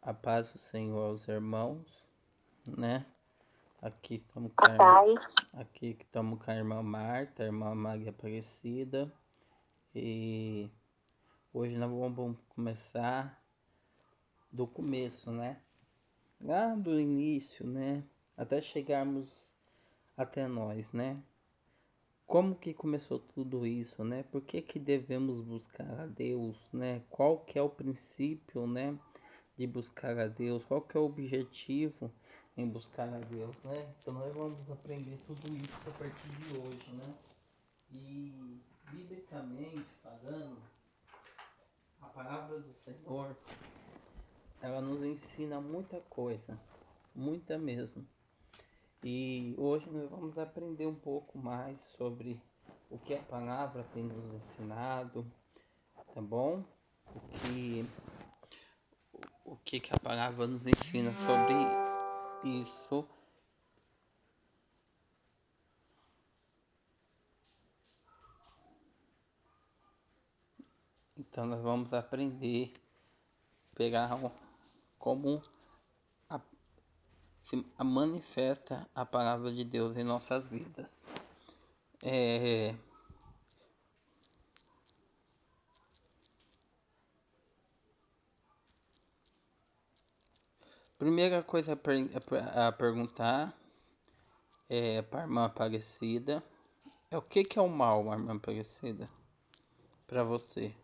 A paz do Senhor aos irmãos, né? Aqui estamos A paz. aqui estamos com a irmã Marta, a irmã Maria Aparecida. E hoje nós vamos começar do começo, né? Lá do início, né? Até chegarmos até nós, né? Como que começou tudo isso, né? Por que que devemos buscar a Deus, né? Qual que é o princípio, né? De buscar a Deus, qual que é o objetivo em buscar a Deus, né? Então nós vamos aprender tudo isso a partir de hoje, né? E biblicamente falando, a palavra do Senhor, ela nos ensina muita coisa, muita mesmo. E hoje nós vamos aprender um pouco mais sobre o que a palavra tem nos ensinado, tá bom? O que a palavra nos ensina sobre isso. Então nós vamos aprender pegar como a, se manifesta a palavra de Deus em nossas vidas. Primeira coisa a perguntar para a irmã Aparecida é o que é o mal, irmã Aparecida, para você?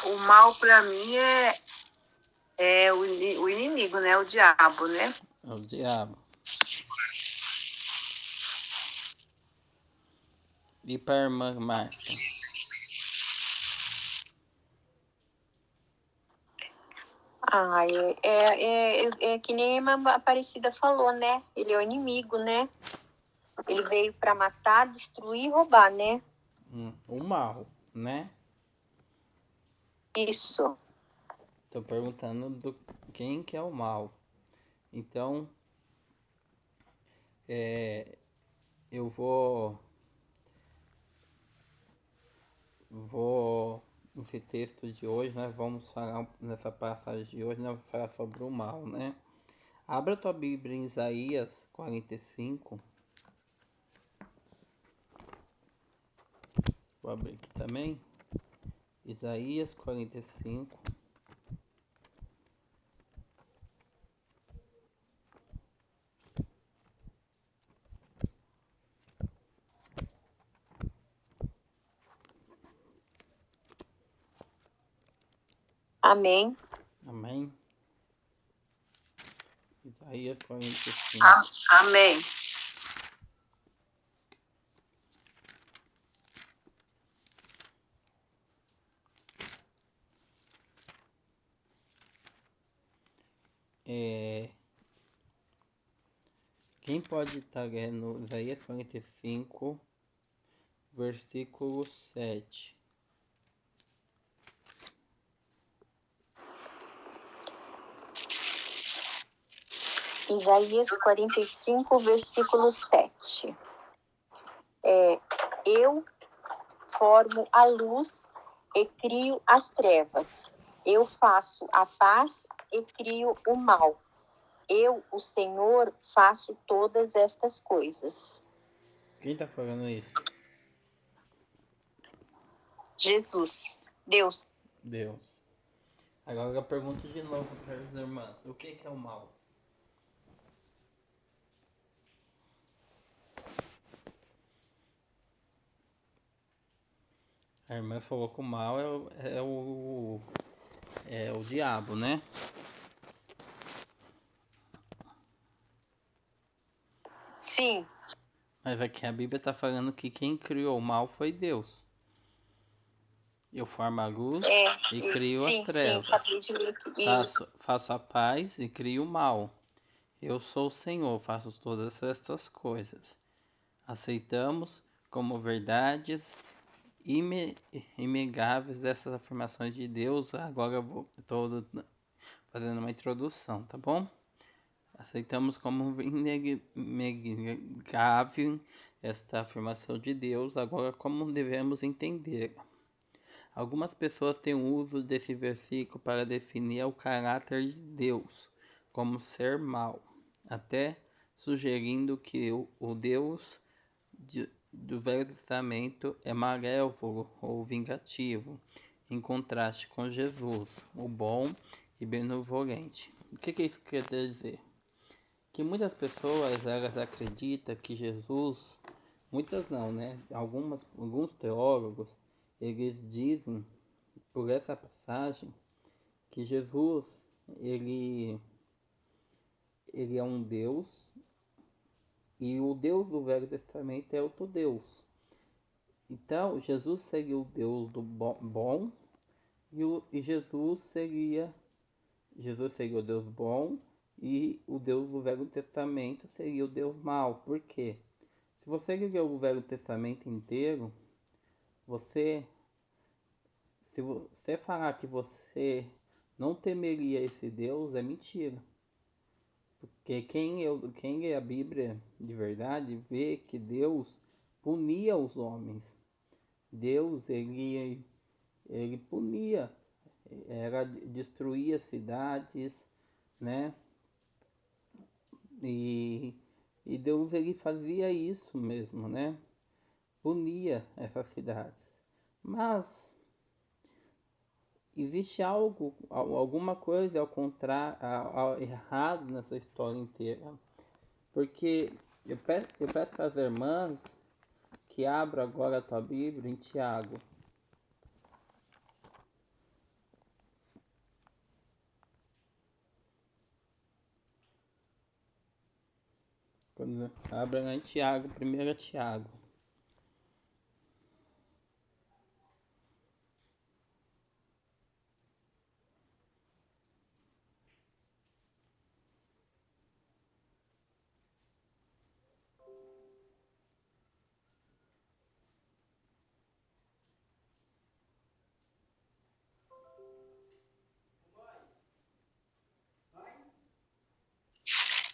O mal para mim é o inimigo, né? O diabo, né? É o diabo. E para a irmã Marta? É que nem a irmã Aparecida falou, né? Ele é o inimigo, né? Ele veio para matar, destruir e roubar, né? O mal, né? Isso. Estou perguntando quem que é o mal. Então, eu vou nesse texto de hoje, nós vamos falar nessa passagem de hoje, nós vamos falar sobre o mal, né? Abra tua Bíblia em Isaías 45. Vou abrir aqui também. Isaías 45. Amém. Amém? Isaías 45. Amém. Quem pode estar lendo Isaías 45, versículo 7? Isaías 45, versículo 7. Eu formo a luz e crio as trevas. Eu faço a paz e crio o mal. Eu, o Senhor, faço todas estas coisas. Quem está falando isso? Jesus, Deus. Deus. Agora eu pergunto de novo para as irmãs: o que é o mal? A irmã falou que o mal é o diabo, né? Sim. Mas aqui a Bíblia está falando que quem criou o mal foi Deus. Eu formo a luz e crio as trevas. Faço a paz e crio o mal. Eu sou o Senhor, faço todas estas coisas. Aceitamos como verdades inegáveis essas afirmações de Deus. Agora eu estou fazendo uma introdução, tá bom? Aceitamos como inegável esta afirmação de Deus. Agora, como devemos entender? Algumas pessoas têm o uso desse versículo para definir o caráter de Deus como ser mau, até sugerindo que o Deus do Velho Testamento é malévolo ou vingativo, em contraste com Jesus, o bom e benevolente. O que isso quer dizer? Que muitas pessoas elas acreditam que Jesus, muitas não, né? Alguns teólogos, eles dizem por essa passagem que Jesus ele é um Deus e o Deus do Velho Testamento é outro Deus. Então Jesus seria o Deus do bom e Jesus seria o Deus bom e o Deus do Velho Testamento seria o Deus mau. Por quê? Se você ler o Velho Testamento inteiro, se você falar que você não temeria esse Deus, é mentira. Porque quem lê a Bíblia de verdade vê que Deus punia os homens. Deus, ele punia, destruía cidades, né? E Deus, ele fazia isso mesmo, né? Punia essas cidades. Mas existe alguma coisa ao contrário, errado nessa história inteira. Porque eu peço para as irmãs que abram agora a tua Bíblia em Tiago. Abra lá em Tiago, 1 Tiago.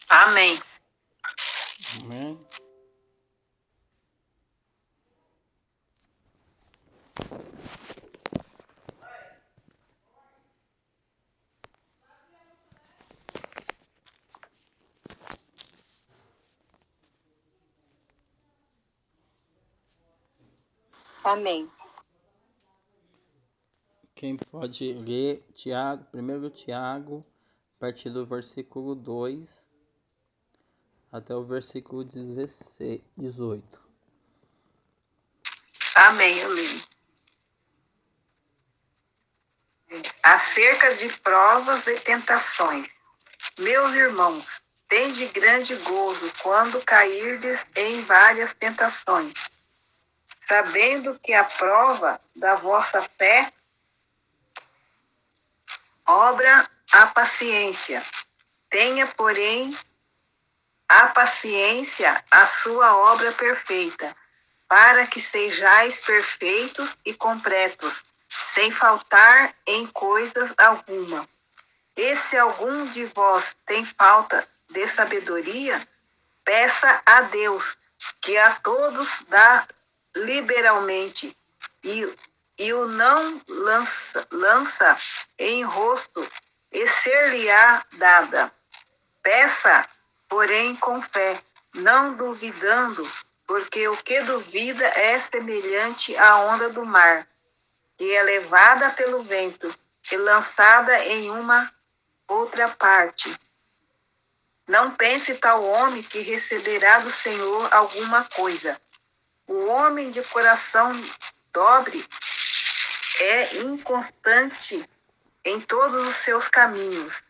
Amém. Amém? Amém. Quem pode ler Tiago, 1 Tiago, a partir do versículo 2 até o versículo 18. Amém, eu leio. Acerca de provas e tentações. Meus irmãos, tende grande gozo quando cairdes em várias tentações, sabendo que a prova da vossa fé obra a paciência. Tenha, porém, a paciência a sua obra perfeita, para que sejais perfeitos e completos, sem faltar em coisas alguma. E se algum de vós tem falta de sabedoria, peça a Deus, que a todos dá liberalmente, e o não lança em rosto, e ser-lhe-á dada. Peça, porém, com fé, não duvidando, porque o que duvida é semelhante à onda do mar, que é levada pelo vento e lançada em uma outra parte. Não pense tal homem que receberá do Senhor alguma coisa. O homem de coração dobre é inconstante em todos os seus caminhos.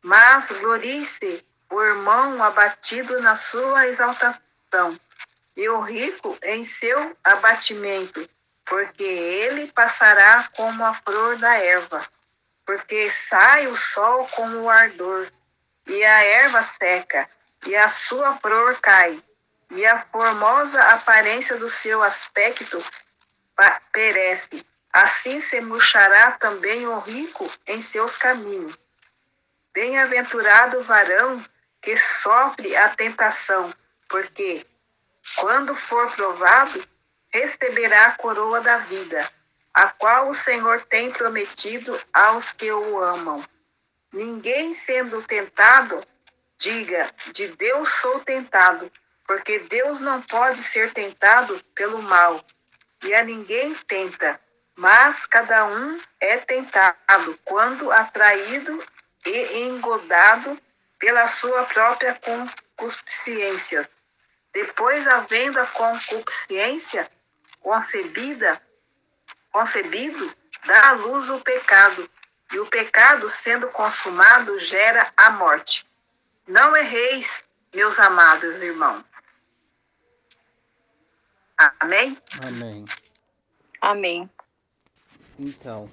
Mas glorie-se o irmão abatido na sua exaltação, e o rico em seu abatimento, porque ele passará como a flor da erva, porque sai o sol como o ardor, e a erva seca, e a sua flor cai, e a formosa aparência do seu aspecto perece. Assim se murchará também o rico em seus caminhos. Bem-aventurado o varão que sofre a tentação, porque, Quando for provado, receberá a coroa da vida, a qual o Senhor tem prometido aos que o amam. Ninguém sendo tentado, diga, de Deus sou tentado, porque Deus não pode ser tentado pelo mal, e a ninguém tenta, mas cada um é tentado quando atraído e engodado pela sua própria concupiscência. Depois, havendo a concupiscência concebido, dá à luz o pecado, e o pecado, sendo consumado, gera a morte. Não erreis, meus amados irmãos. Amém? Amém. Amém. Então,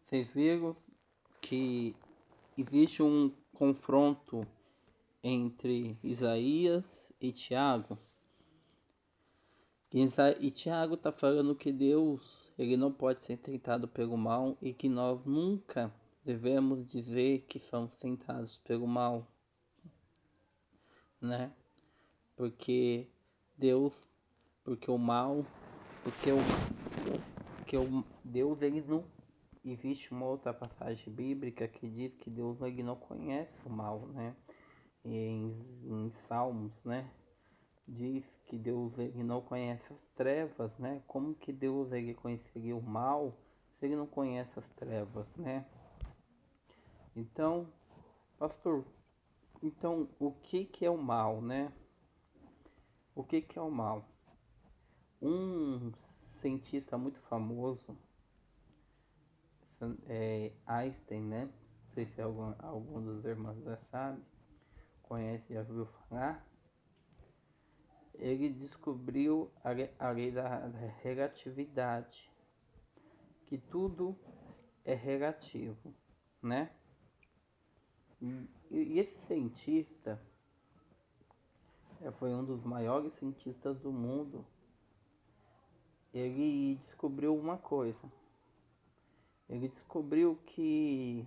vocês viram que existe um confronto entre Isaías e Tiago. E Tiago está falando que Deus ele não pode ser tentado pelo mal e que nós nunca devemos dizer que somos tentados pelo mal, né? Porque Deus, porque o mal, porque o Deus ele não existe uma outra passagem bíblica que diz que Deus ele não conhece o mal, né? Em Salmos, né? Diz que Deus ele não conhece as trevas, né? Como que Deus ele conheceria o mal se ele não conhece as trevas, né? Então, pastor, então o que que é o mal, né? O que que é o mal? Um cientista muito famoso, Einstein, né? Não sei se algum dos irmãos já sabe, conhece, já ouviu falar. Ele descobriu a lei da relatividade, que tudo é relativo, né? E esse cientista foi um dos maiores cientistas do mundo. Ele descobriu uma coisa. Ele descobriu que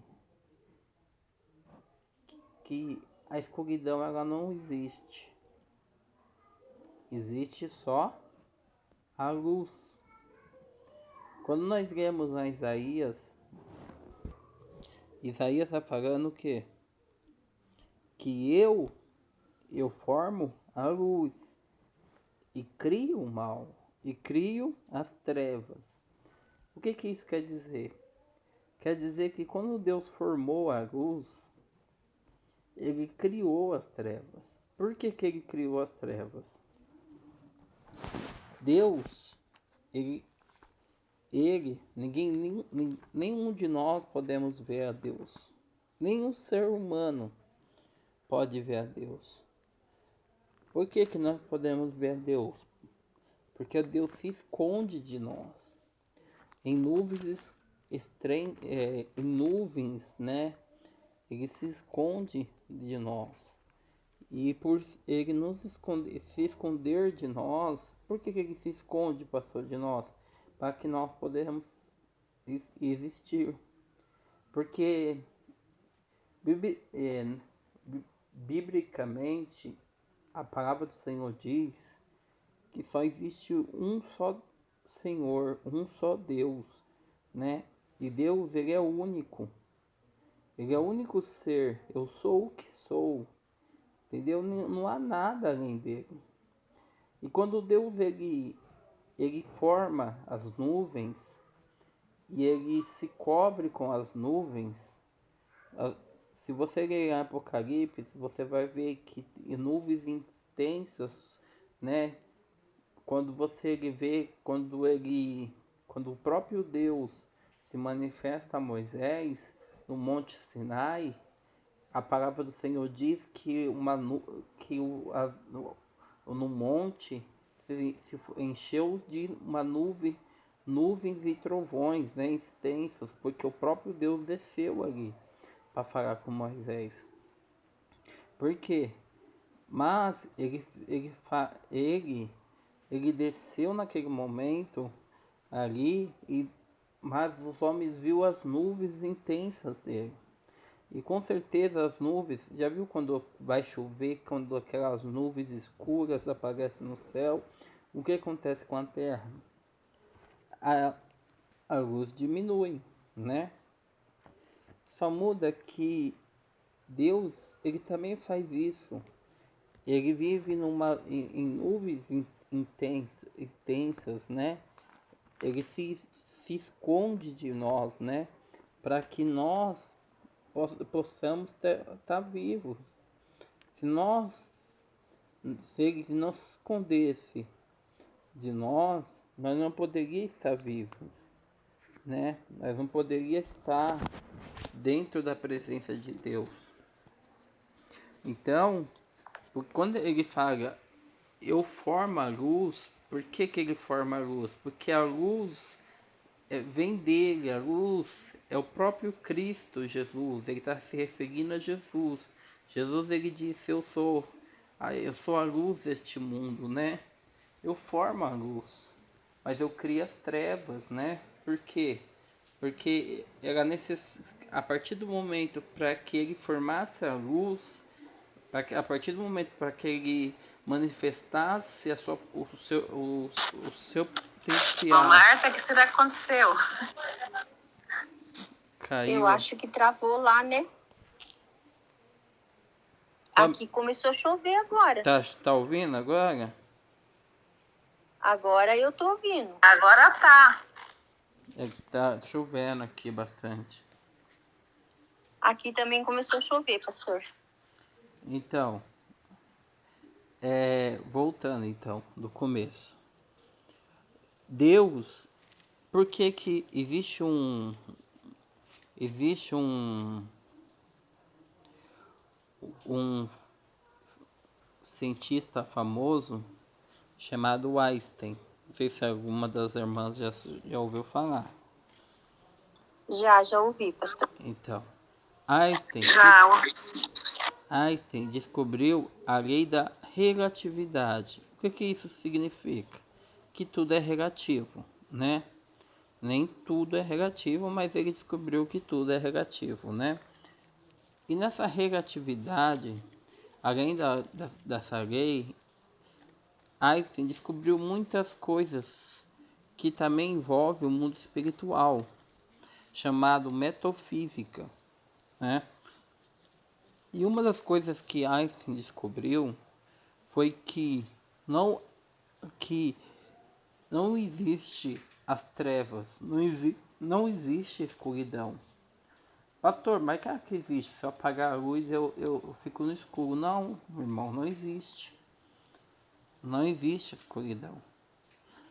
a escuridão ela não existe. Existe só a luz. Quando nós lemos na Isaías está falando o quê? Que eu formo a luz e crio o mal e crio as trevas. O que que isso quer dizer? Quer dizer que quando Deus formou a luz, ele criou as trevas. Por que que ele criou as trevas? Deus, nenhum de nós podemos ver a Deus. Nenhum ser humano pode ver a Deus. Por que que nós podemos ver a Deus? Porque Deus se esconde de nós em nuvens, né? Ele se esconde de nós. E por ele se esconder de nós, por que ele se esconde, pastor, de nós? Para que nós podemos existir. Porque biblicamente a palavra do Senhor diz que só existe um só Senhor, um só Deus, né? E Deus, ele é único. Ele é o único ser. Eu sou o que sou. Entendeu? Não há nada além dele. E quando Deus ele forma as nuvens e ele se cobre com as nuvens, se você ler Apocalipse, você vai ver que nuvens intensas, né? Quando você vê, quando o próprio Deus se manifesta a Moisés no Monte Sinai, a palavra do Senhor diz que no monte se encheu de uma nuvens e trovões, né, extensos, porque o próprio Deus desceu ali para falar com Moisés. Por quê? Mas ele desceu naquele momento ali, mas os homens viu as nuvens intensas dele. E com certeza as nuvens, já viu quando vai chover, quando aquelas nuvens escuras aparecem no céu, o que acontece com a terra? A, a luz diminui, né? Só muda que Deus, ele também faz isso. Ele vive em nuvens intensas, né? Ele se esconde de nós, né? Para que nós possamos estar vivos. Se nós, se ele não se escondesse de nós não poderíamos estar vivos, né? Nós não poderíamos estar dentro da presença de Deus. Então, quando ele fala, eu formo a luz, por que ele forma a luz? Porque a luz vem dele, a luz é o próprio Cristo Jesus, ele está se referindo a Jesus. Jesus ele disse, eu sou a luz deste mundo, né? Eu formo a luz, mas eu crio as trevas, né? Por quê? Porque era a partir do momento para que ele formasse a luz, a partir do momento para que ele manifestasse o seu potencial. Ô, Marta, o que será que aconteceu? Caiu. Eu acho que travou lá, né? Aqui começou a chover agora. Tá ouvindo agora? Agora eu tô ouvindo. Agora tá. É que tá chovendo aqui bastante. Aqui também começou a chover, pastor. Então, voltando então, do começo. Deus, por que existe um cientista famoso chamado Einstein? Não sei se alguma das irmãs já ouviu falar. Já ouvi, pastor. Então, Einstein descobriu a lei da relatividade. O que isso significa? Que tudo é relativo, né? Nem tudo é relativo, mas ele descobriu que tudo é relativo, né? E nessa relatividade, além dessa lei, Einstein descobriu muitas coisas que também envolvem o mundo espiritual, chamado metafísica, né? E uma das coisas que Einstein descobriu foi que não existe as trevas, não existe escuridão. Pastor, mas claro que existe, se eu apagar a luz eu fico no escuro. Não, meu irmão, não existe. Não existe escuridão.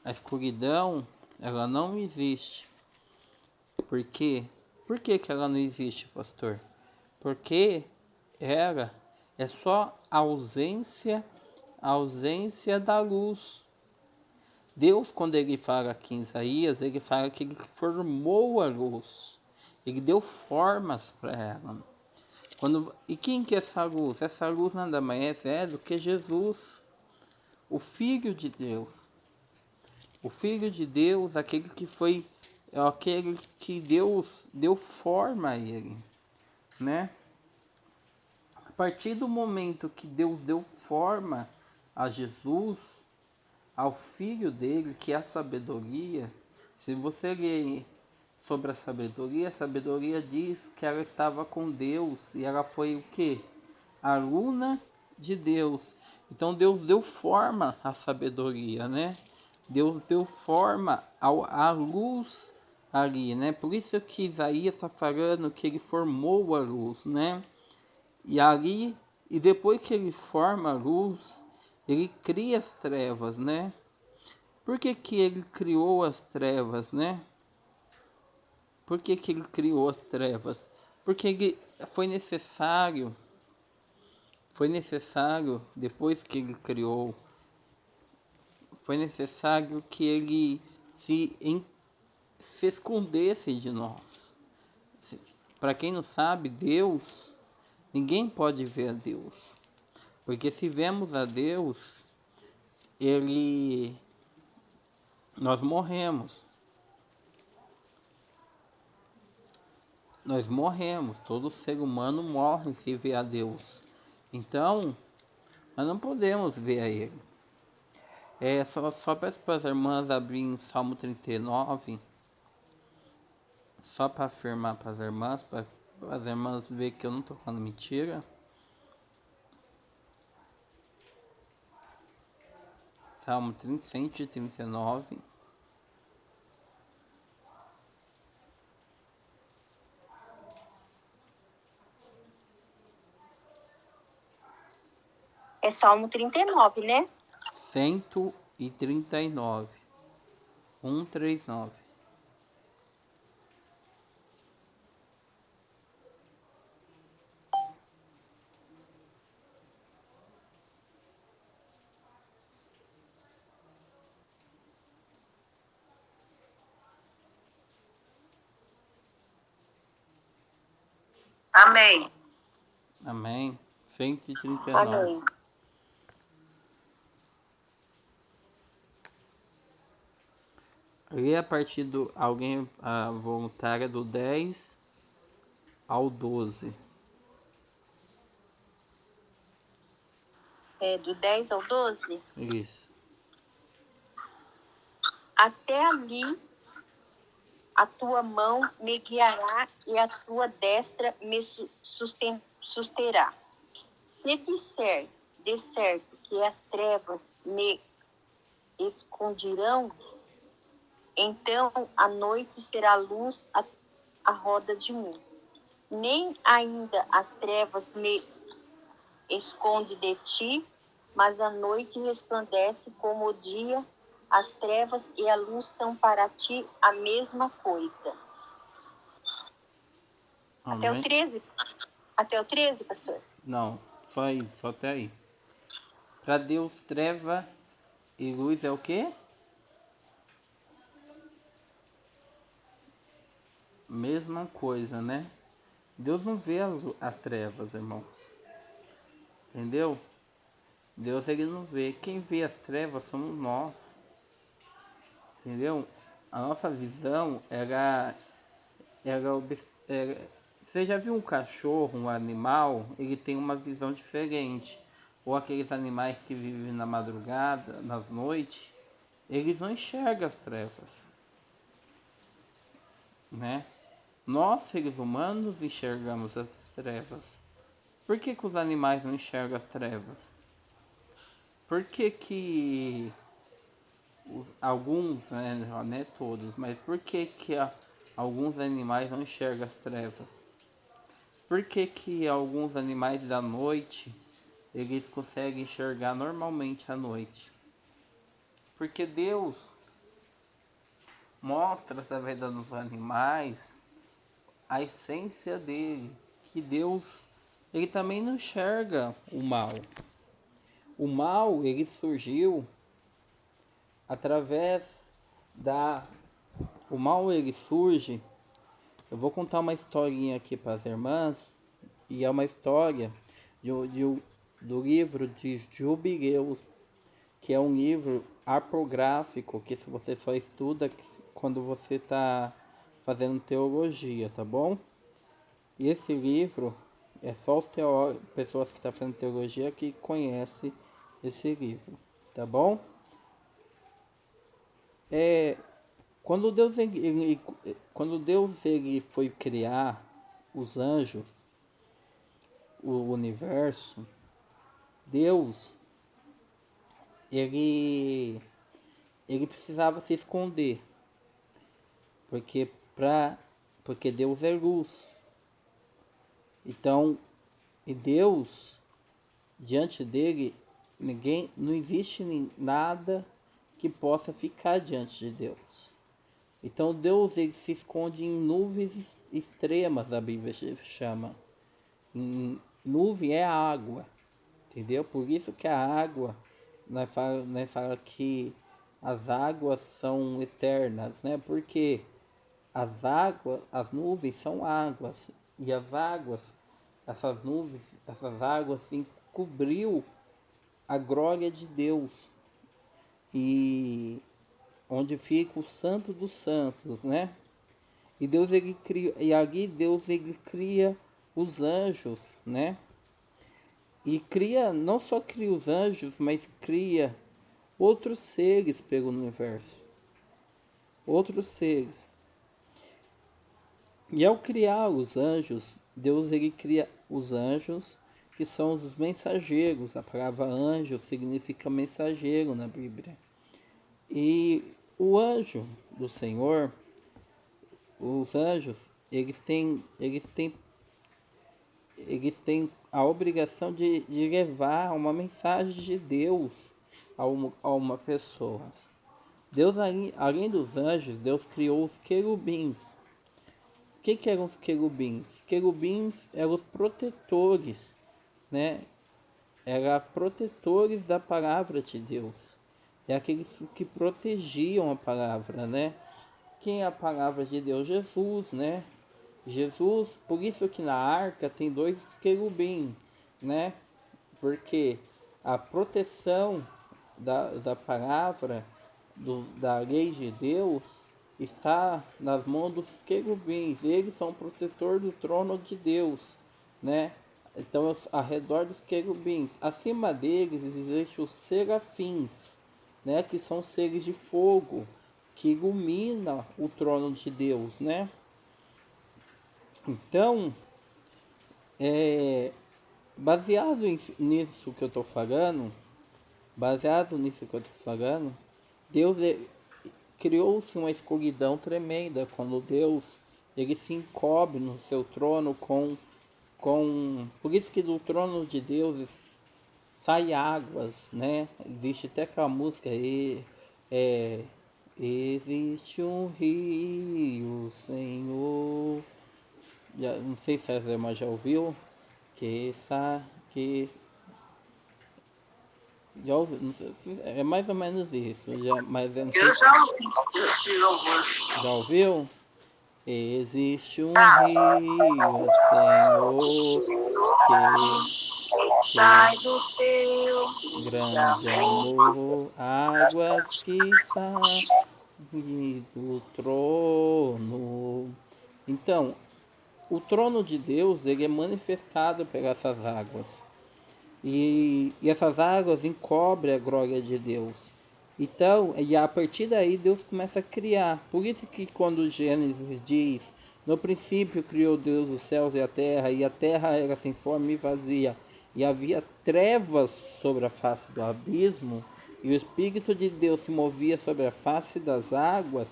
A escuridão, ela não existe. Por quê? Por que ela não existe, pastor? Porque ela é só a ausência da luz. Deus, quando ele fala aqui em Isaías, ele fala que ele formou a luz. Ele deu formas para ela. E quem que é essa luz? Essa luz nada mais é do que Jesus, o Filho de Deus. O Filho de Deus, aquele que Deus deu forma a ele, né? A partir do momento que Deus deu forma a Jesus, ao Filho dele, que é a sabedoria, se você ler sobre a sabedoria diz que ela estava com Deus e ela foi o que? Aluna de Deus. Então Deus deu forma à sabedoria, né? Deus deu forma à luz ali, né? Por isso que Isaías está falando que ele formou a luz, né? E depois que ele forma a luz, ele cria as trevas, né? Por que ele criou as trevas, né? Por que ele criou as trevas? Porque foi necessário, depois que ele criou, foi necessário que ele se escondesse de nós. Para quem não sabe, Deus, ninguém pode ver a Deus. Porque se vemos a Deus, nós morremos. nós morremos, todo ser humano morre se vê a Deus. Então, nós não podemos ver a Ele. Só peço para as irmãs abrir em Salmo 39, só para afirmar para as irmãs ver que eu não estou falando mentira. Salmo 139. É Salmo 39, né? 139. 139. Amém. Amém. 139. Amém. Lê a partir do alguém a voluntária do 10 ao 12. Do 10 ao 12? Isso. Até ali a tua mão me guiará e a tua destra me susterá. Se disser de certo que as trevas me esconderão, então a noite será luz à roda de mim. Nem ainda as trevas me escondem de ti, mas a noite resplandece como o dia. As trevas e a luz são para ti a mesma coisa. Amém. Até o 13? Até o 13, pastor? Não, só até aí. Para Deus, treva e luz é o quê? Mesma coisa, né? Deus não vê as trevas, irmãos. Entendeu? Deus ele não vê. Quem vê as trevas somos nós. Entendeu? A nossa visão você já viu um cachorro, um animal, ele tem uma visão diferente. Ou aqueles animais que vivem na madrugada, nas noites, eles não enxergam as trevas, né? Nós, seres humanos, enxergamos as trevas. Por que os animais não enxergam as trevas? Por que alguns, né, não é todos, mas por que alguns animais não enxergam as trevas? Por que alguns animais da noite eles conseguem enxergar normalmente à noite? Porque Deus mostra através dos animais a essência dele, que Deus ele também não enxerga o mal. O mal ele surgiu através o mal ele surge. Eu vou contar uma historinha aqui para as irmãs, e é uma história do livro de Jubileus, que é um livro apócrifo que você só estuda quando você está fazendo teologia, tá bom? E esse livro é só os pessoas que estão fazendo teologia que conhecem esse livro, tá bom? Quando Deus ele foi criar os anjos, o universo, Deus ele precisava se esconder, porque porque Deus é luz. Então, e Deus, diante dele, não existe nada que possa ficar diante de Deus. Então Deus ele se esconde em nuvens extremas, a Bíblia chama. Nuvem é água, entendeu? Por isso que a água, nós fala que as águas são eternas, né? Porque as nuvens são águas, e as águas, essas nuvens, essas águas encobriu a glória de Deus, e onde fica o Santo dos Santos, né? E Deus ele cria, e ali Deus ele cria os anjos, né? E cria, não só cria os anjos, mas cria outros seres pelo universo. Outros seres. E ao criar os anjos, Deus ele cria os anjos, que são os mensageiros. A palavra anjo significa mensageiro na Bíblia. E o anjo do Senhor, os anjos, eles têm a obrigação de levar uma mensagem de Deus a uma pessoa. Deus, além dos anjos, Deus criou os querubins. O que eram os querubins? Os querubins eram os protetores, né? Eram protetores da palavra de Deus. É aqueles que protegiam a palavra, né? Quem é a palavra de Deus? Jesus, né? Jesus, por isso que na arca tem dois querubins, né? Porque a proteção da palavra, da lei de Deus, está nas mãos dos querubins. Eles são protetor do trono de Deus, né? Então, ao redor dos querubins, acima deles existem os serafins, né? Que são seres de fogo que ilumina o trono de Deus, né? Então, é, nisso que eu estou falando, Deus criou-se uma escuridão tremenda quando Deus ele se encobre no seu trono por isso que do trono de Deus sai águas, né? Existe até aquela música aí, existe um rio, Senhor. Não sei se a irmã já ouviu, que já ouviu, não sei, é mais ou menos isso, mas eu não sei. Eu já ouvi esse louvor. Já ouviu? Existe um rio, Senhor, que Sai do teu grande amor, águas que saem do trono. Então, o trono de Deus ele é manifestado por essas águas. E essas águas encobrem a glória de Deus. Então, e a partir daí Deus começa a criar. Por isso que quando Gênesis diz, no princípio criou Deus os céus e a terra era sem forma e vazia, e havia trevas sobre a face do abismo, e o Espírito de Deus se movia sobre a face das águas.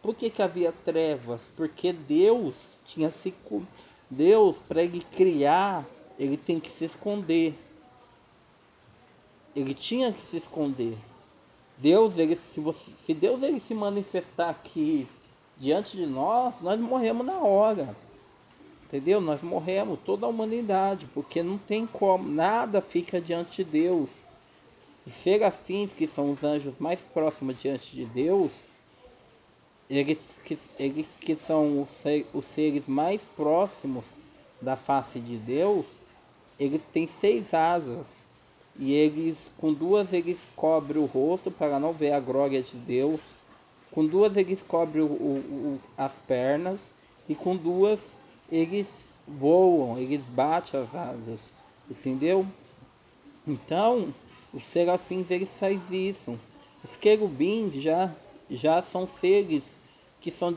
Por que havia trevas? Porque Deus, para ele criar, ele tem que se esconder. Ele tinha que se esconder. Deus, se Deus ele se manifestar aqui diante de nós morremos na hora. Entendeu? Nós morremos, toda a humanidade, porque não tem como, nada fica diante de Deus. Os serafins, que são os anjos mais próximos diante de Deus, eles que são os seres mais próximos da face de Deus, eles têm 6 asas. E eles, com duas, eles cobrem o rosto para não ver a glória de Deus. Com duas, eles cobrem as pernas. E com duas, eles voam, eles batem as asas. Entendeu? Então, os serafins, eles fazem isso. Os querubins já são seres que são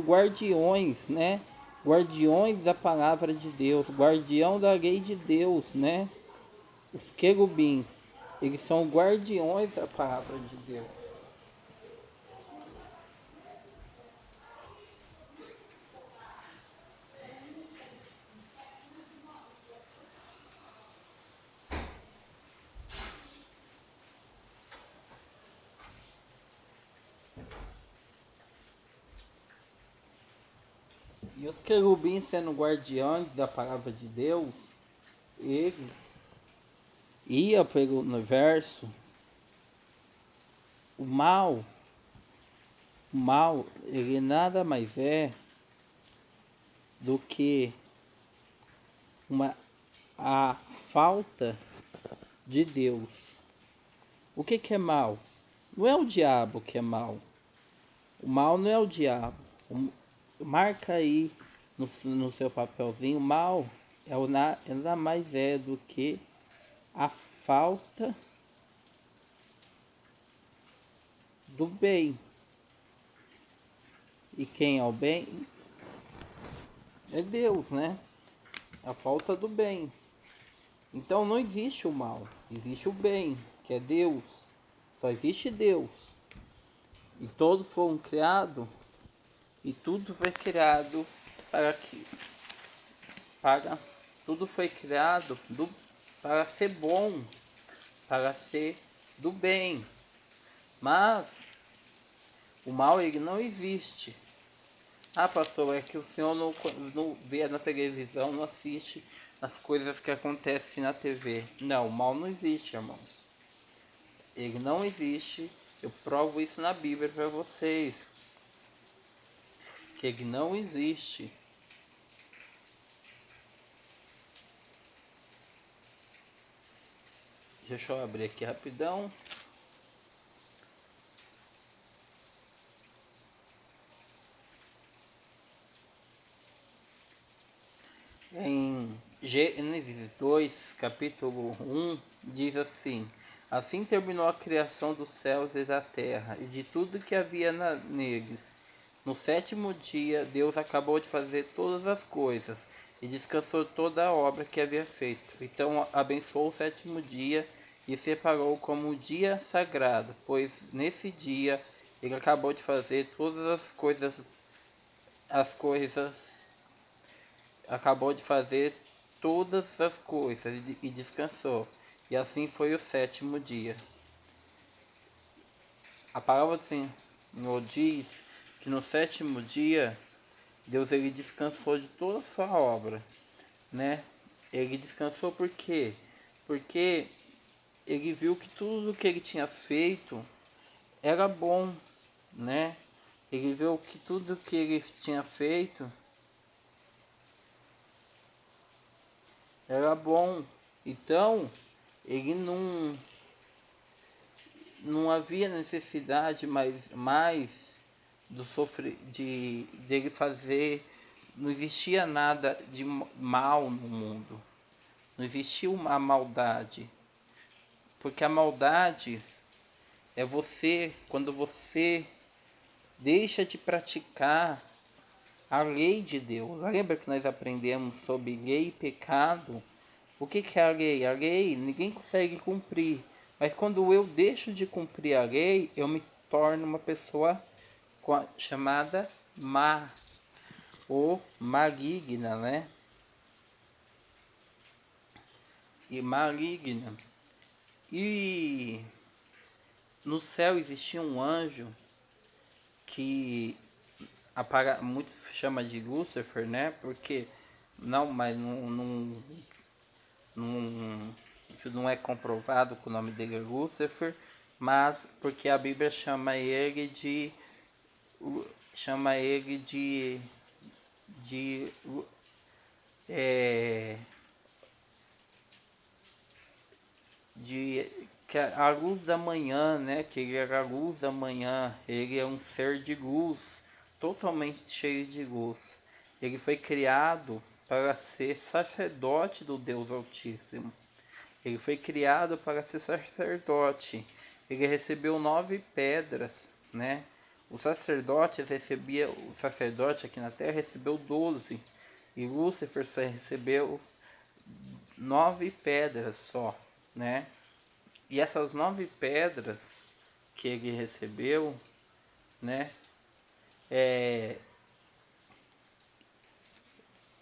guardiões, né? Guardiões da palavra de Deus, guardião da lei de Deus, né? Os querubins, eles são guardiões da palavra de Deus. E os querubins sendo guardiões da palavra de Deus, eles iam pelo universo. O mal, ele nada mais é do que a falta de Deus. O que é mal? Não é o diabo que é mal. O mal não é o diabo. Marca aí no seu papelzinho, mal nada mais é do que a falta do bem. E quem é o bem? É Deus, né? A falta do bem. Então não existe o mal, existe o bem, que é Deus. Só existe Deus. E todos foram criados, e tudo foi criado para que para tudo foi criado para ser bom, para ser do bem. Mas o mal ele não existe. Ah, pastor, é que o senhor não vê na televisão, não assiste as coisas que acontecem na TV. Não, o mal não existe, irmãos. Ele não existe. Eu provo isso na Bíblia para vocês. Que ele não existe. Deixa eu abrir aqui rapidão. Em Gênesis 2, capítulo 1, diz assim: Assim terminou a criação dos céus e da terra, e de tudo que havia neles. No sétimo dia, Deus acabou de fazer todas as coisas, e descansou toda a obra que havia feito. Então abençoou o sétimo dia, e separou como um dia sagrado, pois nesse dia ele acabou de fazer todas as coisas acabou de fazer todas as coisas e descansou. E assim foi o sétimo dia. A palavra Senhor diz que no sétimo dia Deus ele descansou de toda a sua obra, né? Ele descansou por quê? Porque ele viu que tudo que ele tinha feito era bom, né? Ele viu que tudo que ele tinha feito era bom. Então, ele não havia necessidade mais de ele fazer, não existia nada de mal no mundo, não existia uma maldade, porque a maldade é quando você deixa de praticar a lei de Deus. Lembra que nós aprendemos sobre lei e pecado? O que é a lei? A lei ninguém consegue cumprir. Mas quando eu deixo de cumprir a lei, eu me torno uma pessoa chamada má ou maligna, né? E maligna. E no céu existia um anjo que muito chama de Lúcifer, né? Porque não, mas isso não é comprovado que o nome dele é Lúcifer, mas porque a Bíblia chama ele de é, de que a luz da manhã, né? Que ele era a luz da manhã, ele é um ser de luz, totalmente cheio de luz. Ele foi criado para ser sacerdote do Deus Altíssimo. Ele foi criado para ser sacerdote. Ele recebeu 9 pedras, né? O sacerdote aqui na terra recebeu 12. E Lúcifer só recebeu 9 pedras só, né? E essas 9 pedras que ele recebeu, né?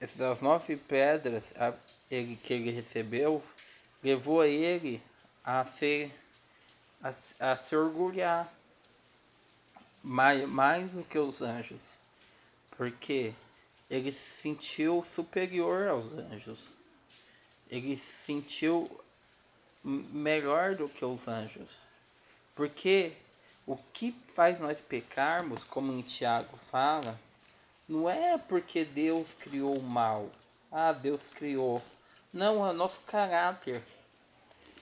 Essas 9 pedras que ele recebeu levou a ele a se orgulhar mais do que os anjos, porque ele se sentiu superior aos anjos, ele se sentiu melhor do que os anjos, porque o que faz nós pecarmos, como em Tiago fala, não é porque Deus criou o mal. Ah, Deus criou. Não, é o nosso caráter.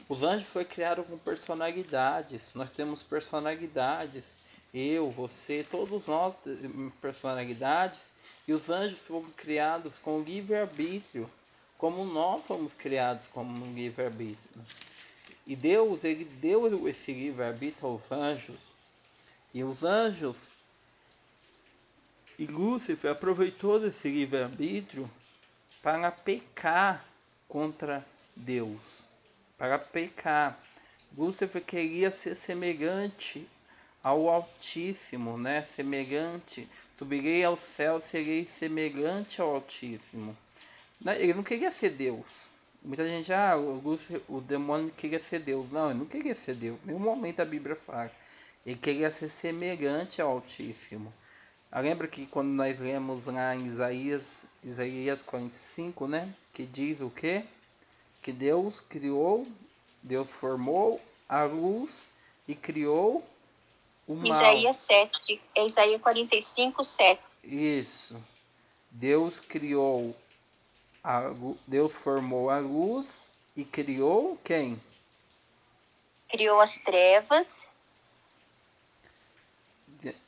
Os anjos foram criados com personalidades. Nós temos personalidades. eu, você, todos nós temos personalidades, e os anjos foram criados com livre-arbítrio, como nós fomos criados como livre-arbítrio. E Deus, ele deu esse livre-arbítrio aos anjos, e os anjos e Lúcifer aproveitou desse livre-arbítrio para pecar contra Deus, para pecar. Lúcifer queria ser semelhante ao Altíssimo, né? Semelhante, subirei ao céu, serei semelhante ao Altíssimo. Ele não queria ser Deus. Muita gente, o demônio queria ser Deus. Não, ele não queria ser Deus. Em nenhum momento a Bíblia fala. Ele queria ser semelhante ao Altíssimo. Lembra que quando nós lemos lá em Isaías 45, né? Que diz o quê? Que Deus criou, Deus formou a luz e criou o mal. Isaías 7, é Isaías 45, 7. Isso. Deus criou, Deus formou a luz e criou quem? Criou as trevas.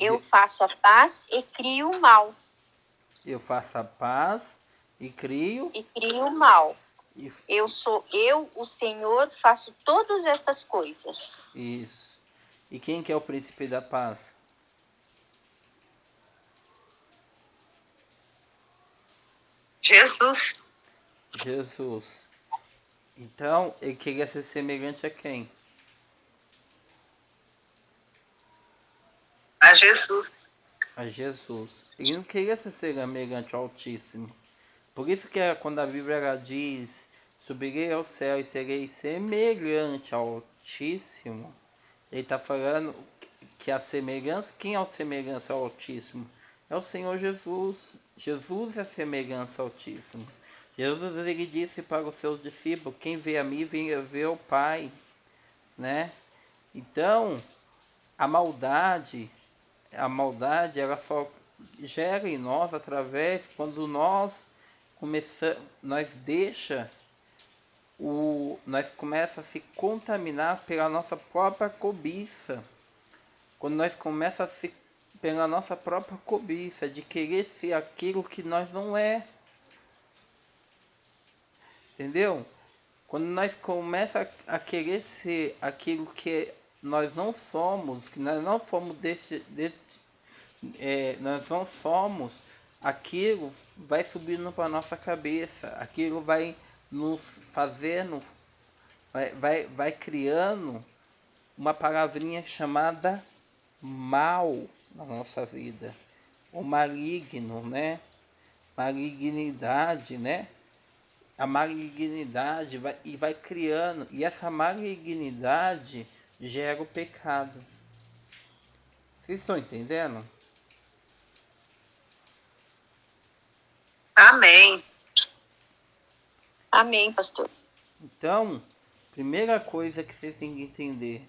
Eu faço a paz e crio o mal. Eu faço a paz e crio o mal. E... Eu, o Senhor, faço todas estas coisas. Isso. E quem que é o príncipe da paz? Jesus. Jesus. Então, ele queria ser semelhante a quem? A Jesus. A Jesus. Ele não queria ser semelhante ao Altíssimo. Por isso que quando a Bíblia ela diz: subirei ao céu e serei semelhante ao Altíssimo, ele está falando que a semelhança, quem é a semelhança ao Altíssimo? É o Senhor Jesus. Jesus é a semelhança ao Altíssimo. Jesus, ele disse para os seus discípulos: quem vê a mim, vem ver o Pai, né? Então, a maldade ela só gera em nós através quando nós começa a se contaminar pela nossa própria cobiça. Quando nós começa a se pela nossa própria cobiça de querer ser aquilo que nós não é. Entendeu? Quando nós começa a querer ser aquilo que nós não somos, que nós não fomos nós não somos, aquilo vai subindo para nossa cabeça, aquilo vai nos fazendo, vai criando uma palavrinha chamada mal na nossa vida, o maligno, né? Malignidade, né? A malignidade vai criando, e essa malignidade gera o pecado. Vocês estão entendendo? Amém. Amém, pastor. Então, primeira coisa que você tem que entender: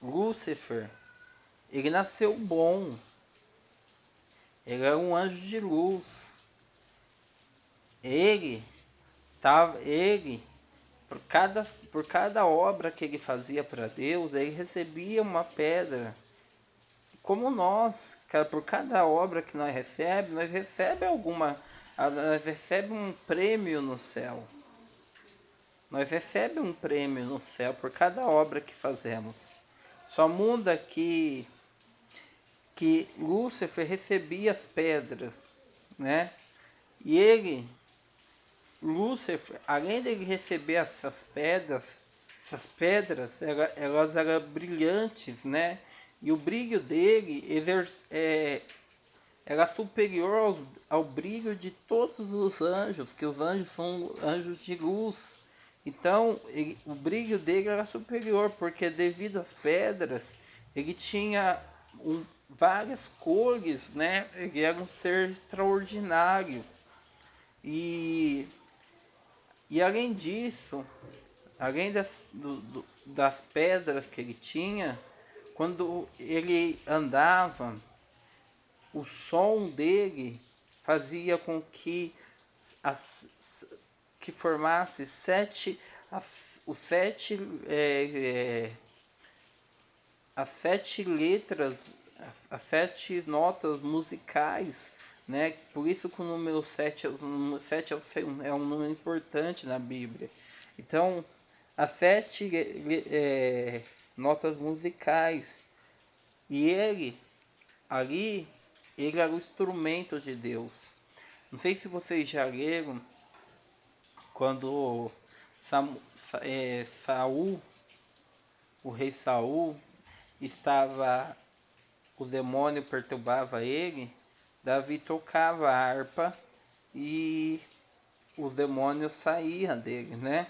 Lúcifer, ele nasceu bom. Ele era um anjo de luz. Ele por cada obra que ele fazia para Deus, ele recebia uma pedra. Como nós, por cada obra que nós recebemos um prêmio no céu. Nós recebemos um prêmio no céu por cada obra que fazemos. Só muda que Lúcifer recebia as pedras, né? E Lúcifer, além de receber essas pedras, elas eram brilhantes, né? E o brilho dele era superior ao brilho de todos os anjos, que os anjos são anjos de luz. Então, o brilho dele era superior, porque devido às pedras, ele tinha várias cores, né? Ele era um ser extraordinário. E além disso, além das pedras que ele tinha, quando ele andava, o som dele fazia com que formasse as 7 letras as 7 notas musicais, né? Por isso que o número 7, é um número importante na Bíblia. Então, as 7 notas musicais. E ali, ele era o instrumento de Deus. Não sei se vocês já leram quando Saul, o rei Saul, estava, o demônio perturbava ele, Davi tocava a harpa e os demônios saíam dele, né?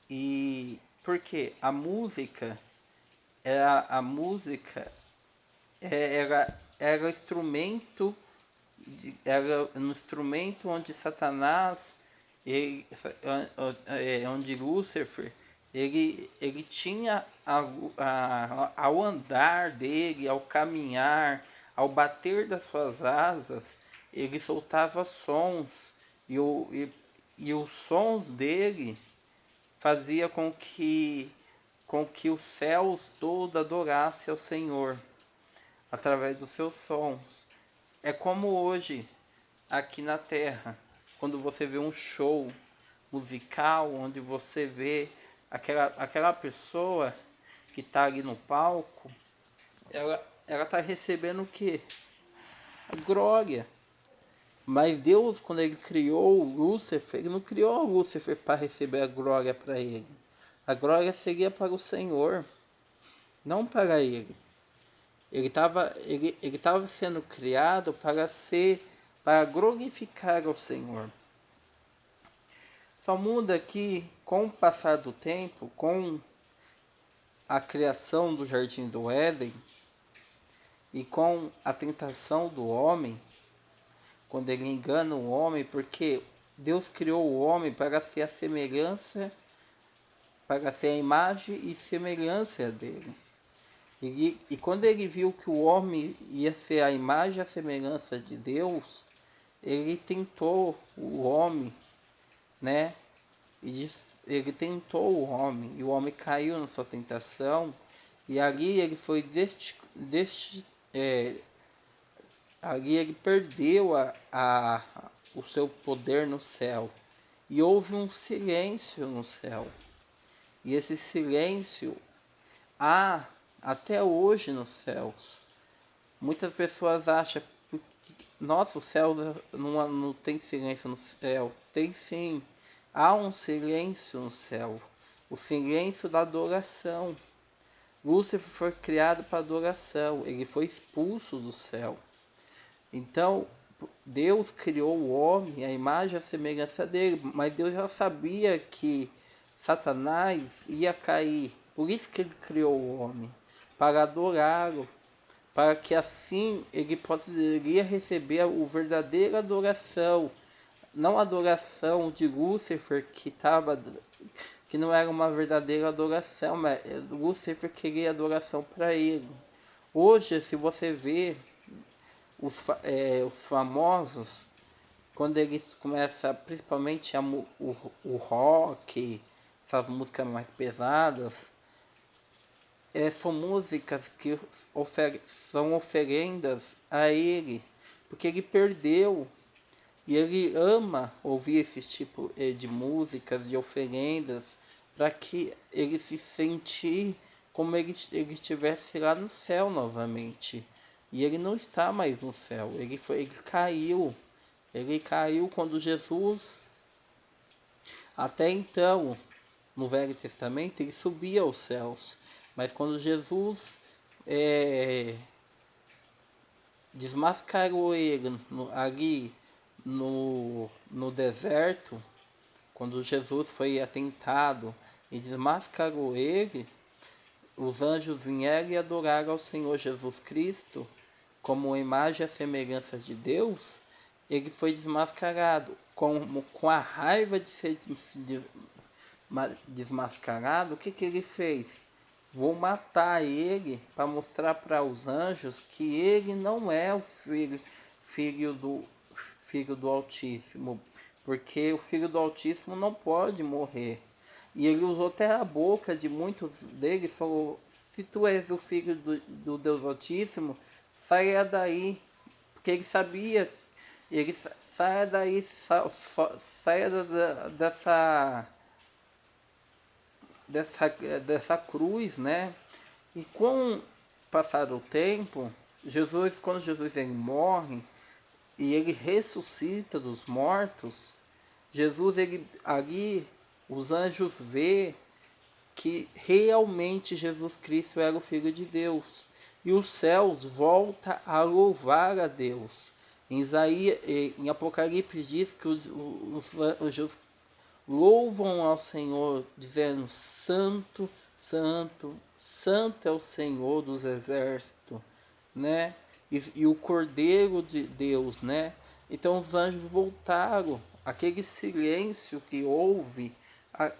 E porque era o instrumento era um instrumento onde Satanás, onde Lúcifer, ele tinha ao andar dele, ao caminhar, ao bater das suas asas, ele soltava sons e os sons dele fazia com que os céus todos adorassem ao Senhor através dos seus sons. É como hoje, aqui na Terra, quando você vê um show musical, onde você vê aquela pessoa que está ali no palco, ela está recebendo o quê? A glória. Mas Deus, quando ele criou o Lúcifer, ele não criou o Lúcifer para receber a glória para ele. A glória seria para o Senhor, não para ele. Ele tava sendo criado para glorificar ao Senhor. Só muda que, com o passar do tempo, com a criação do Jardim do Éden e com a tentação do homem, quando ele engana o homem, porque Deus criou o homem para ser a semelhança, para ser a imagem e semelhança dele. E quando ele viu que o homem ia ser a imagem e a semelhança de Deus, ele tentou o homem, né? Ele tentou o homem, e o homem caiu na sua tentação, e ali ele foi ali ele perdeu o seu poder no céu. E houve um silêncio no céu. E esse silêncio há até hoje nos céus. Muitas pessoas acham que, nossa, o céu não tem silêncio no céu. Tem sim. Há um silêncio no céu. O silêncio da adoração. Lúcifer foi criado para adoração. Ele foi expulso do céu. Então, Deus criou o homem, a imagem e a semelhança dele. Mas Deus já sabia que Satanás ia cair. Por isso que ele criou o homem. Para adorá-lo, para que assim ele poderia receber a verdadeira adoração, não a adoração de Lúcifer que não era uma verdadeira adoração, mas Lúcifer queria adoração para ele. Hoje, se você vê os famosos, quando eles começam, principalmente o rock, essas músicas mais pesadas, são músicas que são oferendas a ele, porque ele perdeu e ele ama ouvir esse tipo de músicas, de oferendas, para que ele se sentir como ele estivesse lá no céu novamente. E ele não está mais no céu, ele caiu. Ele caiu quando Jesus, até então, no Velho Testamento, ele subia aos céus. Mas quando Jesus desmascarou ele ali no deserto, quando Jesus foi atentado e desmascarou ele, os anjos vieram e adoraram ao Senhor Jesus Cristo como imagem e semelhança de Deus. Ele foi desmascarado com a raiva de ser desmascarado. O que ele fez? Vou matar ele para mostrar para os anjos que ele não é o filho do Altíssimo, porque o filho do Altíssimo não pode morrer. E ele usou até a boca de muitos deles, falou: se tu és o filho do Deus Altíssimo, saia daí. Porque ele sabia, saia daí, saia dessa, dessa cruz, né? E com o passar do tempo, quando Jesus ele morre e ele ressuscita dos mortos, Jesus ele ali, os anjos vê que realmente Jesus Cristo era o Filho de Deus. E os céus voltam a louvar a Deus. Em Apocalipse diz que os anjos louvam ao Senhor, dizendo: Santo, Santo, Santo é o Senhor dos exércitos, né? E o Cordeiro de Deus, né? Então os anjos voltaram. Aquele silêncio que houve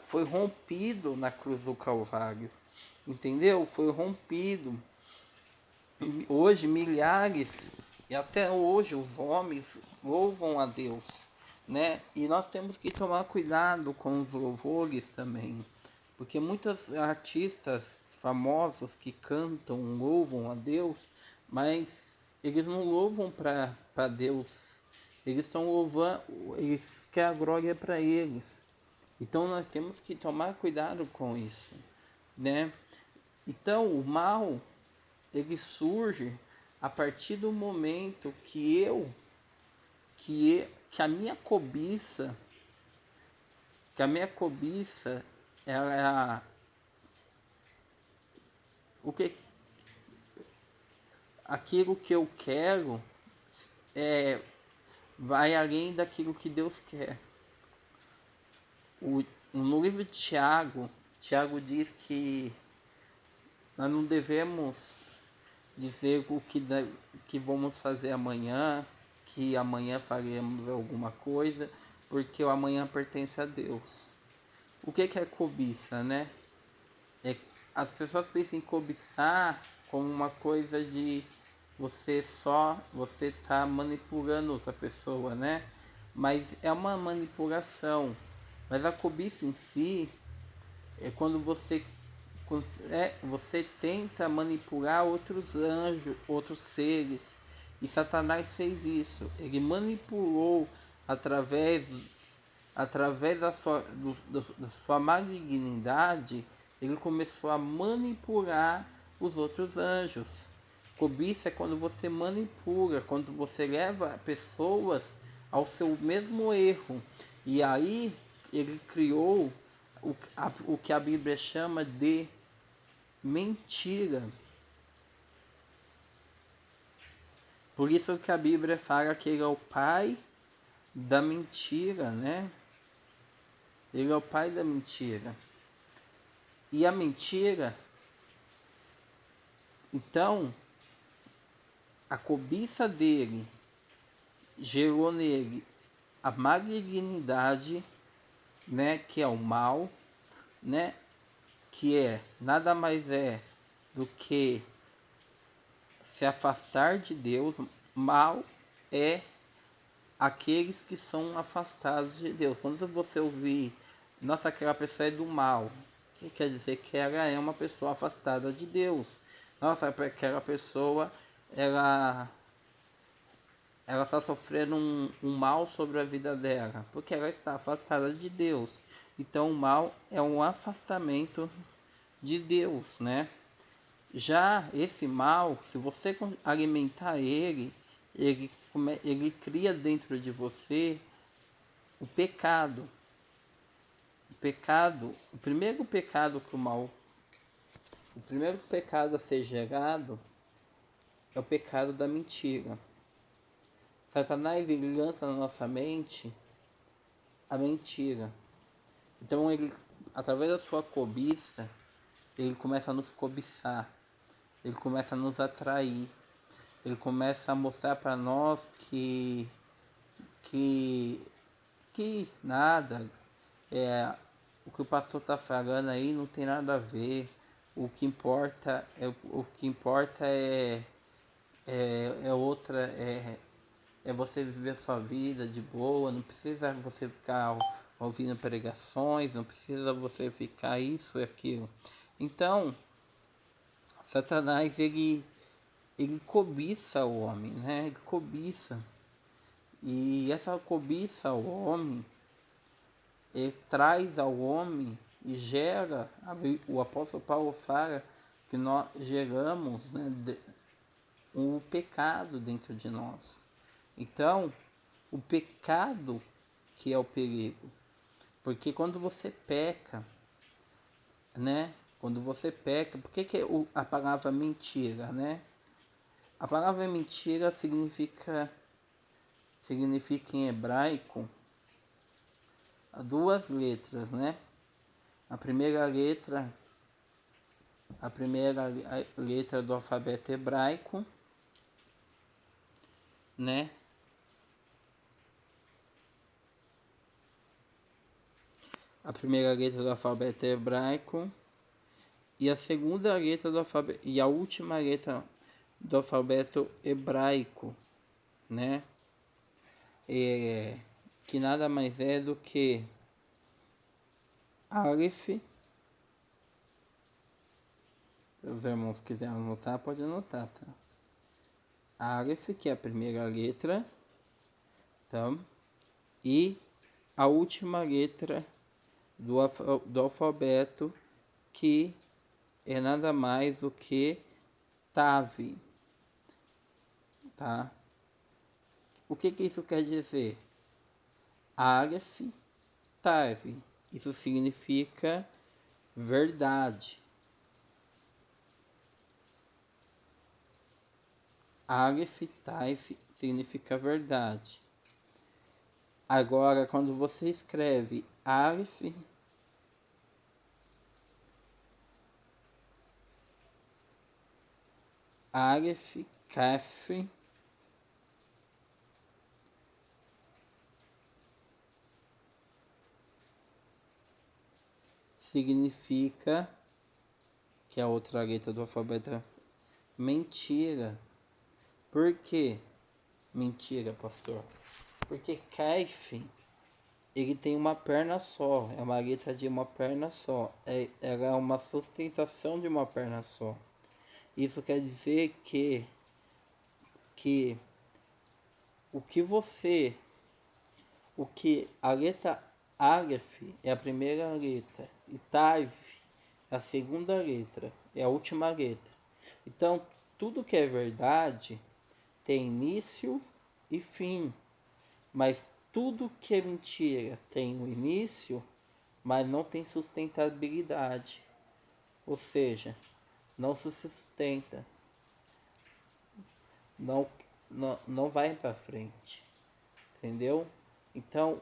foi rompido na cruz do Calvário, entendeu? Foi rompido. Hoje milhares e até hoje os homens louvam a Deus, né? E nós temos que tomar cuidado com os louvores também, porque muitos artistas famosos que cantam louvam a Deus, mas eles não louvam para Deus, eles estão louvando, eles querem a glória para eles. Então nós temos que tomar cuidado com isso, né? Então o mal ele surge a partir do momento que a minha cobiça, ela o que aquilo que eu quero vai além daquilo que Deus quer. No livro de Tiago diz que nós não devemos dizer que vamos fazer amanhã, que amanhã faremos alguma coisa, porque o amanhã pertence a Deus. O que é cobiça, né? As pessoas pensam em cobiçar como uma coisa de você tá manipulando outra pessoa, né? Mas é uma manipulação. Mas a cobiça em si é quando você tenta manipular outros anjos, outros seres. E Satanás fez isso. Ele manipulou através, através da sua malignidade, ele começou a manipular os outros anjos. Cobiça é quando você manipula, quando você leva pessoas ao seu mesmo erro. E aí ele criou o que a Bíblia chama de mentira. Por isso que a Bíblia fala que ele é o pai da mentira, né? Ele é o pai da mentira. E a mentira, então, a cobiça dele gerou nele a malignidade, né, que é o mal, né, que nada mais é do que se afastar de Deus. Mal é aqueles que são afastados de Deus. Quando você ouvir, nossa, aquela pessoa é do mal, que quer dizer que ela é uma pessoa afastada de Deus. Nossa, aquela pessoa, ela está sofrendo um mal sobre a vida dela, porque ela está afastada de Deus. Então o mal é um afastamento de Deus, né? Já esse mal, se você alimentar ele cria dentro de você o pecado. O primeiro pecado o primeiro pecado a ser gerado é o pecado da mentira. Satanás ele lança na nossa mente a mentira. Então ele, através da sua cobiça, ele começa a nos cobiçar, ele começa a nos atrair, ele começa a mostrar para nós que nada, o que o pastor está falando aí não tem nada a ver. O que importa é você viver a sua vida de boa, não precisa você ficar ouvindo pregações, não precisa você ficar isso e aquilo. Então, Satanás, ele cobiça o homem, né? Ele cobiça. E essa cobiça ao homem, ele traz ao homem e gera, o apóstolo Paulo fala que nós geramos, né, o pecado dentro de nós. Então, o pecado que é o perigo. Porque quando você peca, né? Quando você peca, por que a palavra mentira, né? A palavra mentira significa em hebraico duas letras, né? A primeira letra do alfabeto hebraico, né? A primeira letra do alfabeto hebraico e a segunda letra do alfabeto e a última letra do alfabeto hebraico, né? Que nada mais é do que Aleph. Se os irmãos quiserem anotar, pode anotar, tá? Aleph, que é a primeira letra, tá? E a última letra do alfabeto, que é nada mais do que Tav, tá? O que isso quer dizer? Aleph, Tav. Isso significa verdade. Aleph, Tav significa verdade. Agora, quando você escreve Aleph, Kaf, significa, que é a outra letra do alfabeto, mentira. Por que mentira, pastor? Porque Kaf, ele tem uma perna só, é uma letra de uma perna só, ela é uma sustentação de uma perna só. Isso quer dizer que o que a letra Aleph é a primeira letra e Tav é a segunda letra, é a última letra. Então, tudo que é verdade tem início e fim, mas tudo que é mentira tem um início, mas não tem sustentabilidade, ou seja, não se sustenta, não vai para frente, entendeu? Então,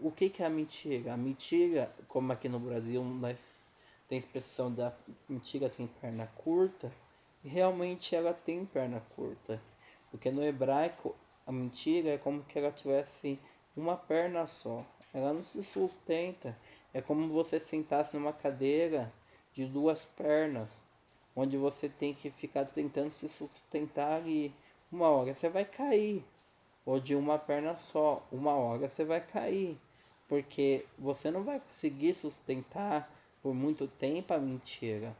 o que é a mentira? A mentira, como aqui no Brasil nós tem expressão da mentira tem perna curta, e realmente ela tem perna curta, porque no hebraico a mentira é como que ela tivesse uma perna só, ela não se sustenta, é como você sentasse numa cadeira de duas pernas, onde você tem que ficar tentando se sustentar e uma hora você vai cair, ou de uma perna só, uma hora você vai cair, porque você não vai conseguir sustentar por muito tempo a mentira.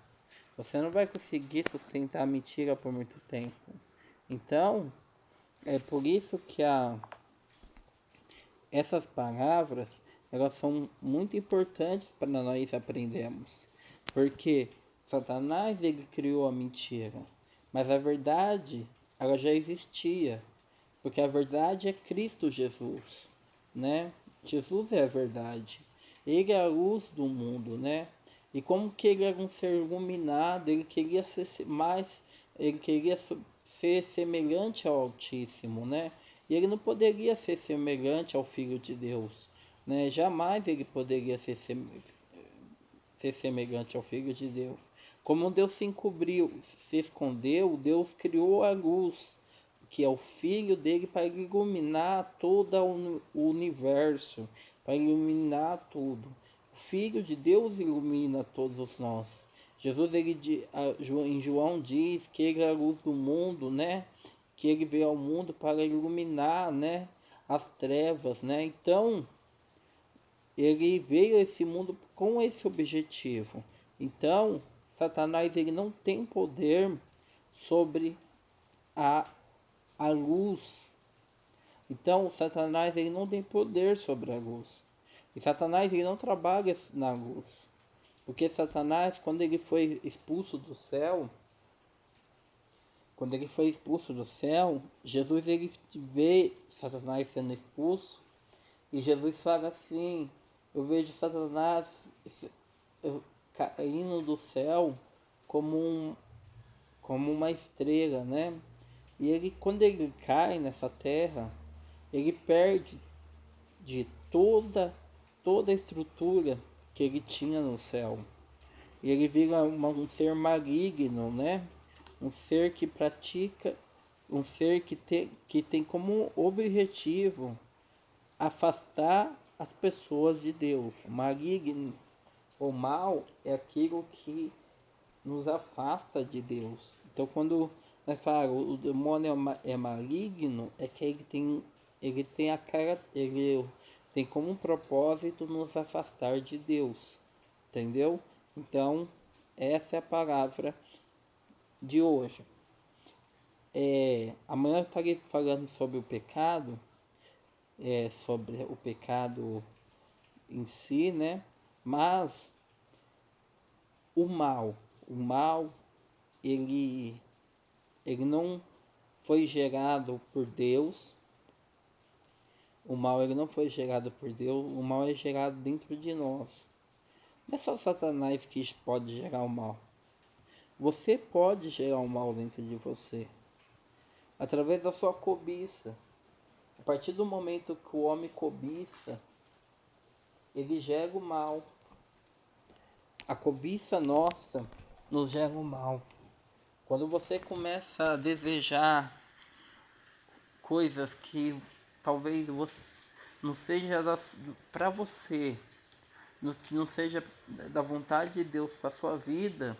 Você não vai conseguir sustentar a mentira por muito tempo. Então, é por isso que essas palavras, elas são muito importantes para nós aprendermos. Porque Satanás, ele criou a mentira, mas a verdade, ela já existia. Porque a verdade é Cristo Jesus, né? Jesus é a verdade. Ele é a luz do mundo, né? E como que ele era um ser iluminado, ele queria ser semelhante ao Altíssimo, né? E ele não poderia ser semelhante ao Filho de Deus, né? Jamais ele poderia ser semelhante ao Filho de Deus. Como Deus se encobriu, se escondeu, Deus criou a luz, que é o Filho dele, para iluminar todo o universo, para iluminar tudo. O Filho de Deus ilumina todos nós. Jesus, em João diz que ele é a luz do mundo, né? Que ele veio ao mundo para iluminar, né? As trevas, né? Então, ele veio a esse mundo com esse objetivo. Então, Satanás ele não tem poder sobre a, a luz. Então, Satanás ele não tem poder sobre a luz. E Satanás ele não trabalha na luz. Porque Satanás, quando ele foi expulso do céu, Jesus ele vê Satanás sendo expulso e Jesus fala assim: eu vejo Satanás caindo do céu como uma estrela, né? E ele, quando ele cai nessa terra, ele perde de toda a estrutura que ele tinha no céu. E ele vira um ser maligno, né? Um ser que pratica, um ser que tem como objetivo afastar as pessoas de Deus. Maligno ou mal é aquilo que nos afasta de Deus. Então, quando nós falamos o demônio é maligno, é que ele tem como um propósito nos afastar de Deus, entendeu? Então, essa é a palavra de hoje. Amanhã eu estarei falando sobre o pecado, sobre o pecado em si, né? Mas o mal, ele não foi gerado por Deus. O mal ele não foi gerado por Deus, o mal é gerado dentro de nós. Não é só Satanás que pode gerar o mal. Você pode gerar o mal dentro de você, através da sua cobiça. A partir do momento que o homem cobiça, ele gera o mal. A cobiça nossa nos gera o mal. Quando você começa a desejar coisas que talvez você não seja para você, que não seja da vontade de Deus para sua vida,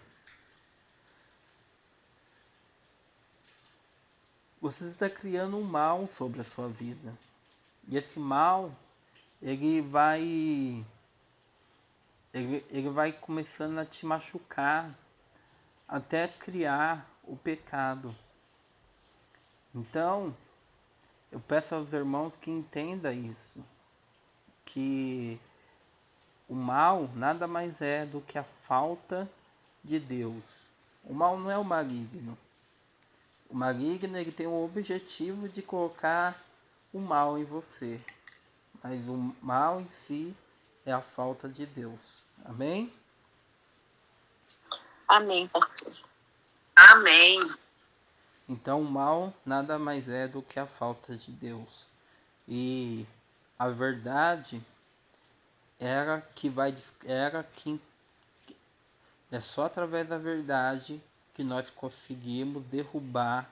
você está criando um mal sobre a sua vida. E esse mal, ele vai começando a te machucar até criar o pecado. Então, eu peço aos irmãos que entendam isso, que o mal nada mais é do que a falta de Deus. O mal não é o maligno. O maligno ele tem o objetivo de colocar o mal em você. Mas o mal em si é a falta de Deus. Amém? Amém, pastor. Amém. Então o mal nada mais é do que a falta de Deus. E a verdade era que é só através da verdade que nós conseguimos derrubar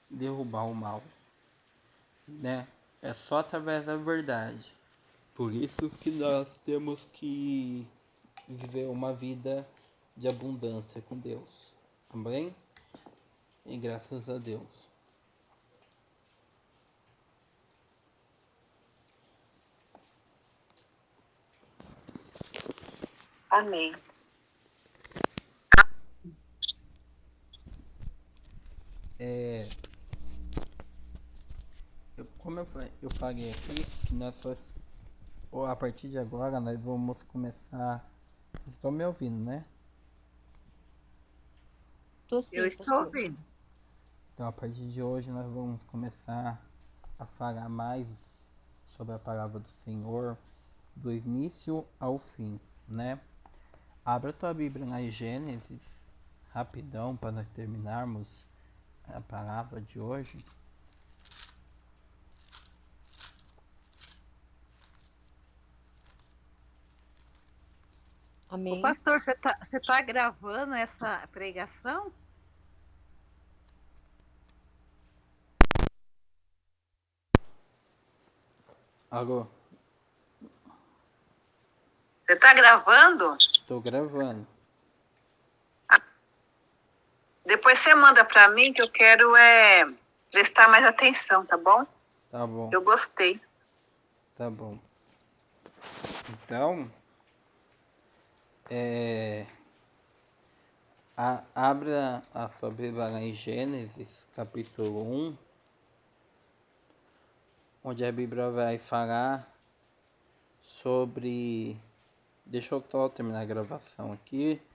o mal, né? É só através da verdade. Por isso que nós temos que viver uma vida de abundância com Deus. Amém? E graças a Deus. Amém. Como eu falei aqui, que nós a partir de agora nós vamos começar. Vocês estão me ouvindo, né? Eu estou ouvindo. Então a partir de hoje nós vamos começar a falar mais sobre a palavra do Senhor, do início ao fim, né? Abra tua Bíblia na Gênesis, rapidão, para nós terminarmos a palavra de hoje. Amém. Ô, pastor, você tá gravando essa pregação? Alô? Você tá gravando? Estou gravando. Depois você manda para mim que eu quero prestar mais atenção, tá bom? Tá bom. Eu gostei. Tá bom. Então, abra a sua Bíblia lá em Gênesis, capítulo 1, onde a Bíblia vai falar sobre... Deixa eu só terminar a gravação aqui.